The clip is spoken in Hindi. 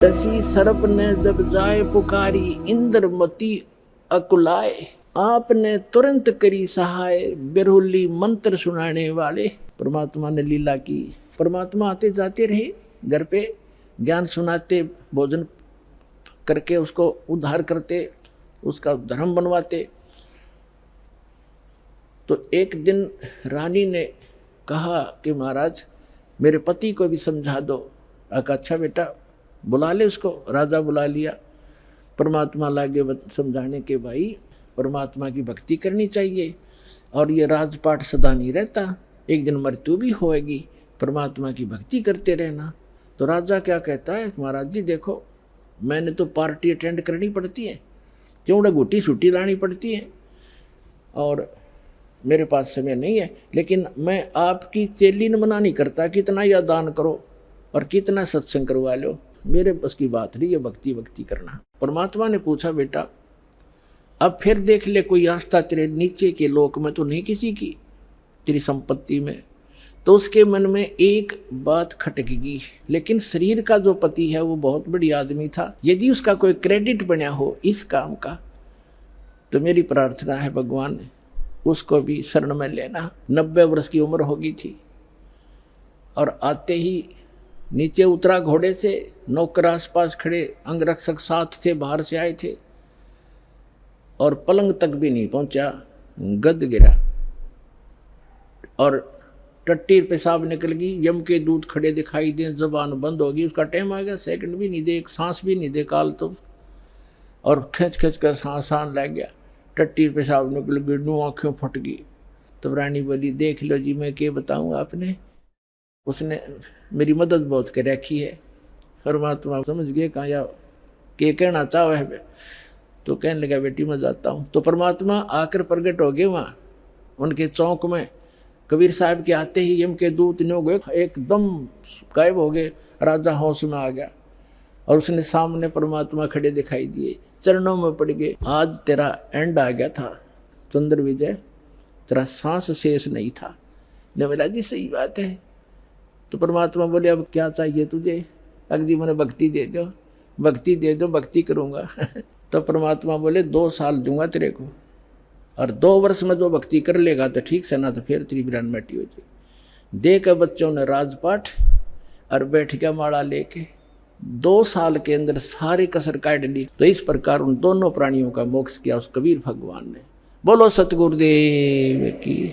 दसी सर्प ने जब जाए पुकारी इंद्रमती अकुलाए, आपने तुरंत करी सहाय बिरहुली मंत्र सुनाने वाले। परमात्मा ने लीला की। परमात्मा आते जाते रहे घर पे, ज्ञान सुनाते, भोजन करके उसको उद्धार करते, उसका धर्म बनवाते। तो एक दिन रानी ने कहा कि महाराज मेरे पति को भी समझा दो। अच्छा बेटा बुला ले उसको। राजा बुला लिया। परमात्मा लागे समझाने के भाई परमात्मा की भक्ति करनी चाहिए और ये राजपाट सदा नहीं रहता, एक दिन मृत्यु भी होएगी, परमात्मा की भक्ति करते रहना। तो राजा क्या कहता है, महाराज जी देखो मैंने तो पार्टी अटेंड करनी पड़ती है, क्यों ना गुटी छुट्टी लानी पड़ती है और मेरे पास समय नहीं है, लेकिन मैं आपकी चेलिन मना नहीं करता, कितना या दान करो और कितना सत्संग करवा लो, मेरे बस की बात नहीं है भक्ति भक्ति करना। परमात्मा ने पूछा बेटा अब फिर देख ले कोई आस्था तेरे नीचे के लोक में तो नहीं किसी की, तेरी संपत्ति में। तो उसके मन में एक बात खटकेगी, लेकिन शरीर का जो पति है वो बहुत बड़ी आदमी था, यदि उसका कोई क्रेडिट बना हो इस काम का तो मेरी प्रार्थना है भगवान उसको भी शरण में लेना। 90 वर्ष की उम्र होगी थी और आते ही नीचे उतरा घोड़े से, नौकर आसपास खड़े, अंगरक्षक साथ थे, बाहर से आए थे और पलंग तक भी नहीं पहुंचा, गद गिरा और टट्टी पेशाब निकल गई। यम के दूत खड़े दिखाई दे, जबान बंद होगी, उसका टाइम आ गया, सेकंड भी नहीं दे, एक सांस भी नहीं दे काल तो, और खींच खींच कर सांस लग गया, टट्टी पेशाब निकल गई, नू आँखें फट गई। तब रानी बोली देख लो जी मैं क्या बताऊँ आपने, उसने मेरी मदद बहुत कर रखी है। परमात्मा समझ गए कहाँ या के कहना चाहो है। तो कहने लगा बेटी मैं जाता हूँ। तो परमात्मा आकर प्रकट हो गए वहाँ उनके चौक में। कबीर साहब के आते ही यम के दूत ने हो गए, एकदम गायब हो गए। राजा होश में आ गया और उसने सामने परमात्मा खड़े दिखाई दिए, चरणों में पड़ गए। आज तेरा एंड आ गया था चंद्र विजय, तेरा सांस शेष नहीं था। ने बोला जी सही बात है। तो परमात्मा बोले अब क्या चाहिए तुझे? अगजी मैंने भक्ति दे दो, भक्ति दे दो, भक्ति करूँगा। तो परमात्मा बोले 2 साल दूंगा तेरे को और 2 वर्ष में जो भक्ति कर लेगा तो ठीक से, ना तो फिर तेरी बिरान मिट्टी हो जाए। देकर बच्चों ने राजपाट और बैठ गया माला लेके। 2 साल के अंदर सारी कसर काट ली। तो इस प्रकार उन दोनों प्राणियों का मोक्ष किया उस कबीर भगवान ने। बोलो सतगुरुदेव की।